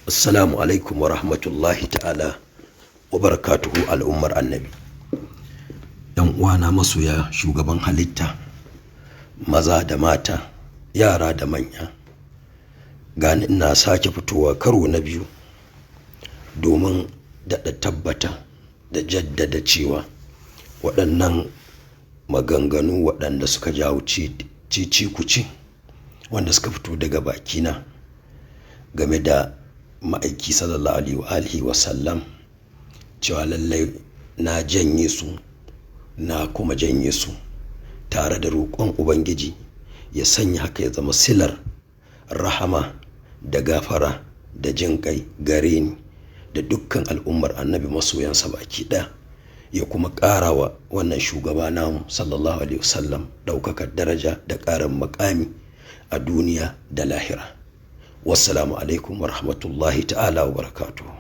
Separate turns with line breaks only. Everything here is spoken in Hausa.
Assalamu alaikum wa rahmatullahi ta'ala wa barakatuhu al'ummar annabi. ‘Yan uwana masoya shugaban halitta, maza da mata, yara da manya, gani ina sake fitowa karo na biyu domin daɗa tabbata da jaddada cewa waɗannan maganganu waɗanda suka jawo cece-kuce wanda suka fito daga bakina game da ma'aiki sallallahu alaihi wa sallam, cewa lallai na janye su, na kuma janye su tare da roƙon ubangiji ya sanya haka ya zama silar rahama da gafara da jin kai gare ni da dukkan al'ummar annabi masoyansa baki ɗaya, ya kuma ƙara wa wannan shugaba namu sallallahu alaihi wasallam ɗaukakar daraja da ƙarin makami a duniya da lahira. Wassalamu alaikum wa rahmatullahi ta'ala wa barakatuhu.